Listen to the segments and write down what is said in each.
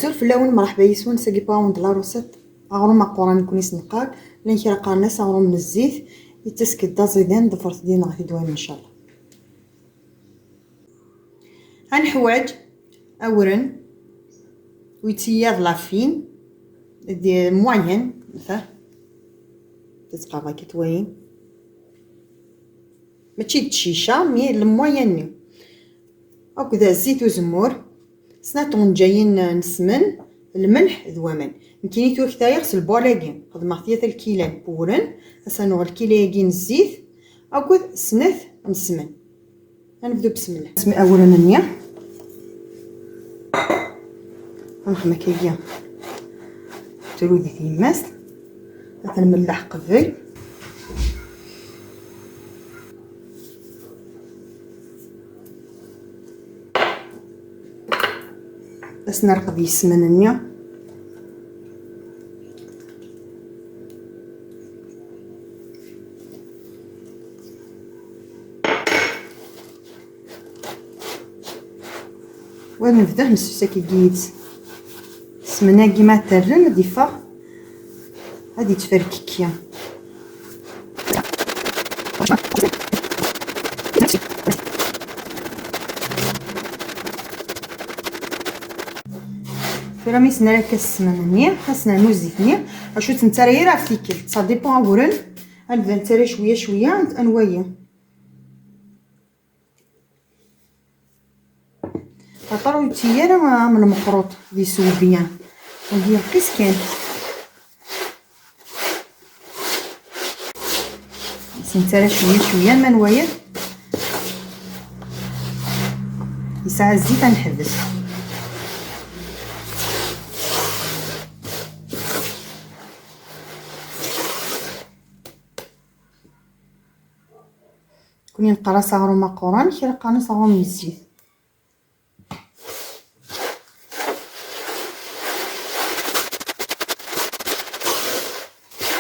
أزول في اللون مرحبا يسون ساقي باوند لا روسيت أغرو ما قران كونيس نقال لين كي راه ناس أغرو من الزيت يتسكي دازيدان ضفرت دينا غادي دوام إن شاء الله. هنحواج أورن ويتياض لافين دي موين مثلا تتقاضى كتوين ماشي تشيشة مي الموين هكذا الزيت وزمور سناتون جايين نسمن الملح ذوامن مكينيتو حتى يغسل بولاكين خدمة ثلاثة الكيلان بورن اسانو الكيلايين الزيت اكود سنث نسمن. غنبداو بسم الله. بسم اولا النية غنخمم هكايا ترودي تيماس غنملح قبل بس نرقد يسمن النية ونبدا نسوسا كي جيت سمنا كيما ترن ديفا هادي تفرككيا فراميس نراك السمنه خاصنا نوزيت نيه اشو تنتري راه فيكل سا ديبون اورن غنبدا نتري شويه شويه انوايا خاطر تيانا ما من المخروط دي سوبيان ودير قيس كان نتري شويه شويه منوايا يساع الزيت نحبس كوني نقرا صغرو ما قران كي رقانا صغرو من الزيت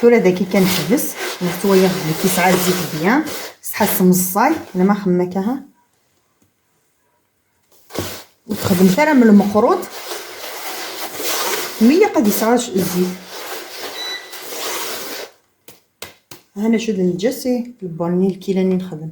ثورة داكي كنحبس نتويا غدي كيسعى الزيت بيان تحسن الصاي انا ما خماكها وتخدم ثرى من المخروط مية قد يسعى الزيت. هنا شد نجسي البوني الكيلاني نخدم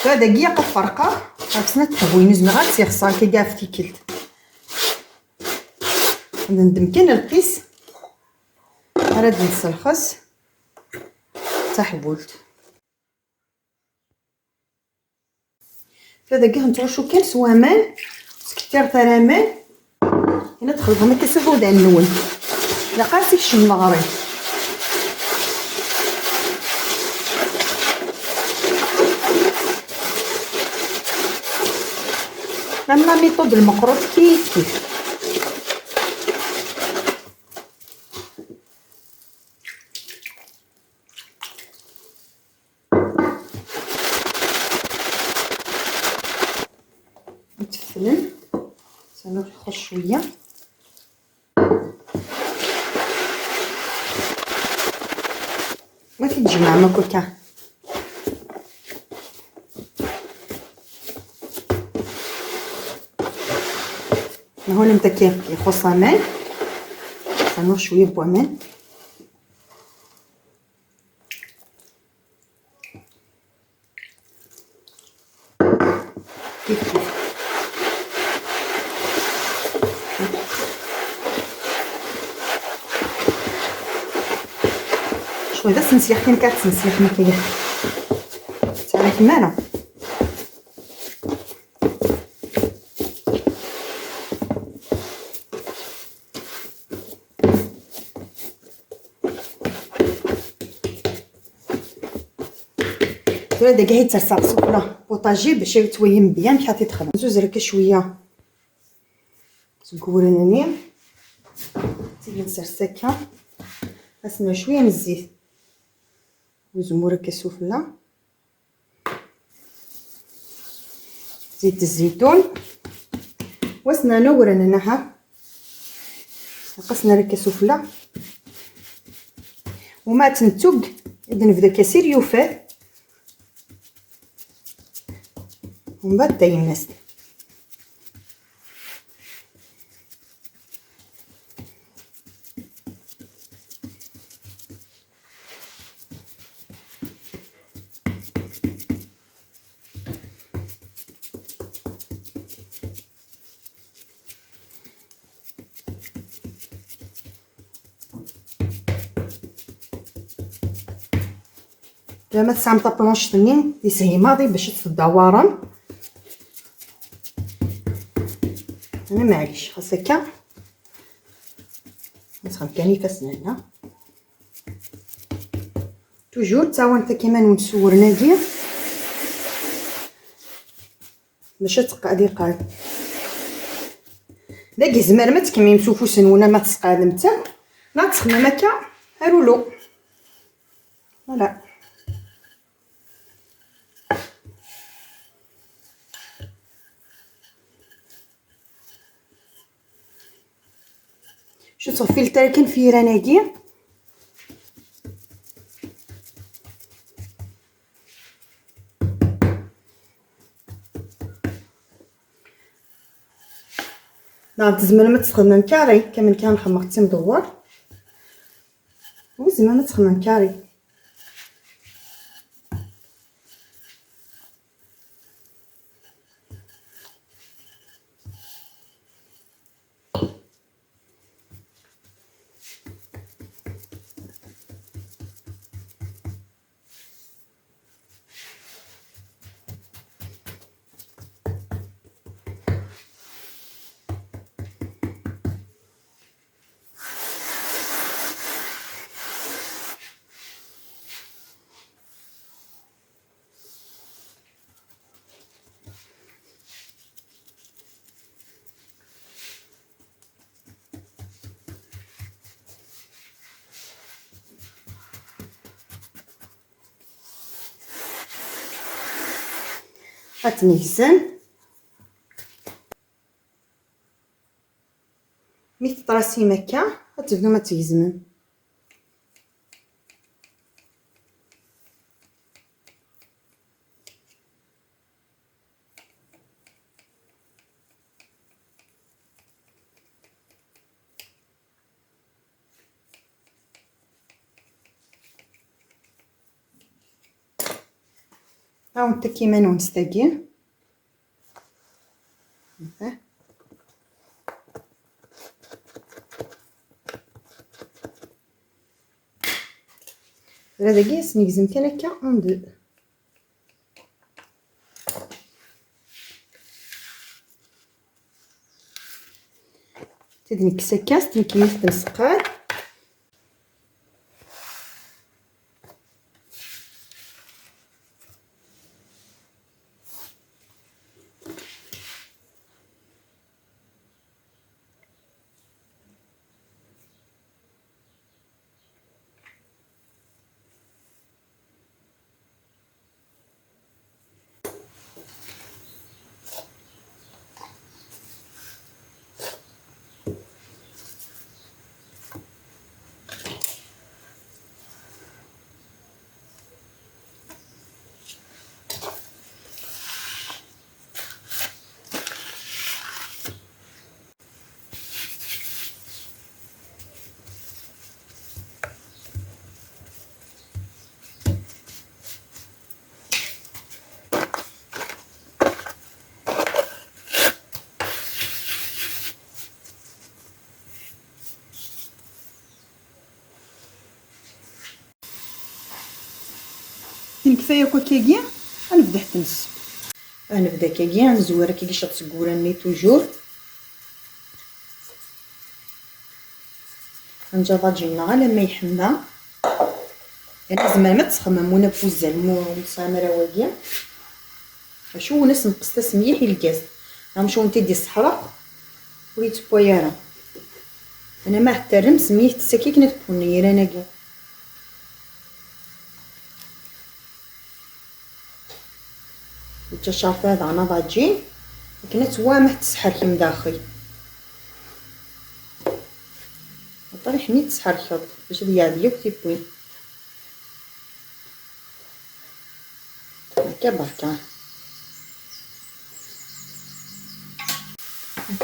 هذا دقيقة فرقة خاصنا تحبوين زمغات سيخصان كي كاع فتيكلت ندم كان القيس راد نسلخص تحبولت هذا كاع نتوشو كان سوامان سكتير ترامان هنا تخلطهم كيسيفو دا النون لا قاسيك شم الغريب ميم لا ميثود المقروط كيف نتفلن سنرخص شويه ما كيتجمع ما كوكا هون نتاكي يخص امان سنور شويه بوامان كيف شويه بس نسيح كاين كتنسيح ما كاين تعرف مالا هذا كاع يترصع سفله بوطاجي باش يتوهم بيان كي تخدم زوز رك شويه زكورناني تيجي نسرسكها خاصنا شويه من الزيت وزموره كسفله زيت الزيتون وسنا نورن هناها قصنا رك سفله وما تنتوق إذا نبدا كسير يوفات ومن بعد داير الناس. لما تستعمل طابلونش ثاني يسهي ماضي باش تصد عوارم. انا معليش خاص هكا نسخن كاني فاسنا هنا توجور تاوا نتا كيما نسور نادي باش تقعدي قاد داك زمرمت كيما مسوفوسن ولا ما تسقاد نتا لا تخمم هكا هارولو فوالا. شو تصفي التركن في رناقي لا تزمن ما تخمم كاري كمن كان خمرتي مدور وزمان ما تخمم كاري. هتنهزن مي تطراسي مكة هتبدو ما تيزمن. هاو نتا كيما نونستاكي هذا كيس نجزم كان هكا اون دو تدني كسكاس تنكيس تنسقال كفايه كوكيكيا. غنبدا حتى نص غنبدا كيكيا نزور كي شات تقولني توجور نجا جينا على ما يحمى يعني زعما ما تخممونا بوزال مصامره واقيا شو ناس نقصت سميح الكاس غنمشيو نتيدي الصحراء ويتبويانا انا ما احترم سميح السكيك نتبوني رانا كاع انت شايفه هذا انا ضاجين لكن توامح تسحر كي مداخل طريح نيت تسحر خط باش هي هادي وتيبوين بركة بركة.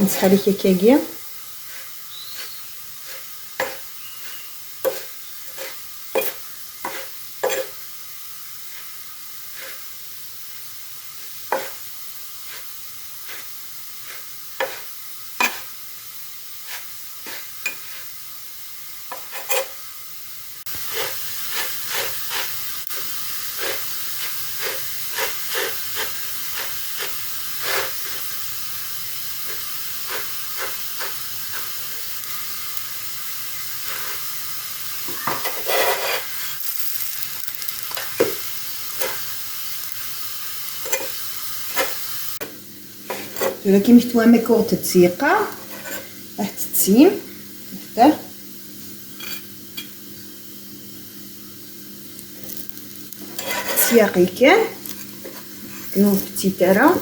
نسحها لك هكاكيا. ولكن محتوى مكور تتسيقة راح تتسيم نفتح سياقي كان كنوف تيتارا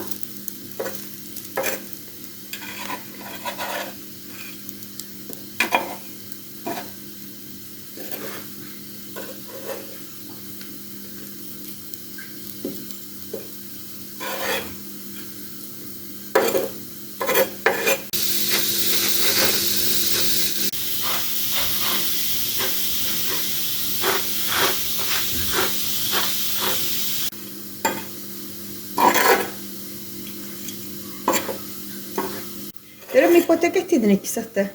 رمي بوتاكا تدنك سته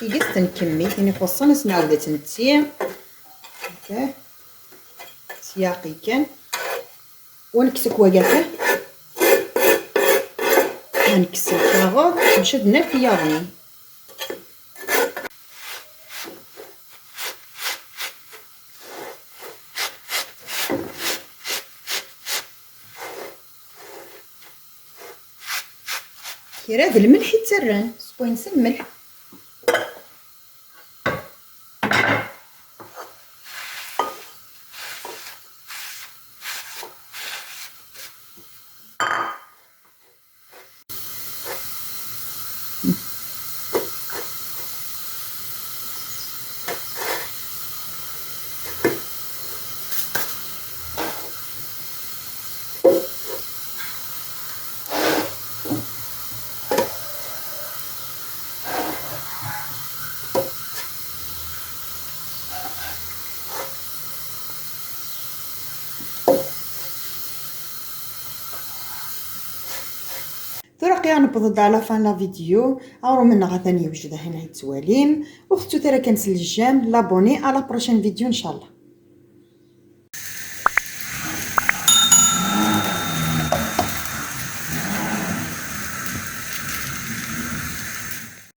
يجس نكمي ثاني فصنا نعاود تنتيم هكا سياقي كان ونكسك وقفه نكس الكاغوط نشدنا في ياغني كي هذا الملح يتسرن سبوينس الملح ترقي نبض على فان لا فيديو او منا ثاني وجده هنا يتواليم واختو ترى كنسل الجام لابوني على بروشين فيديو ان شاء الله.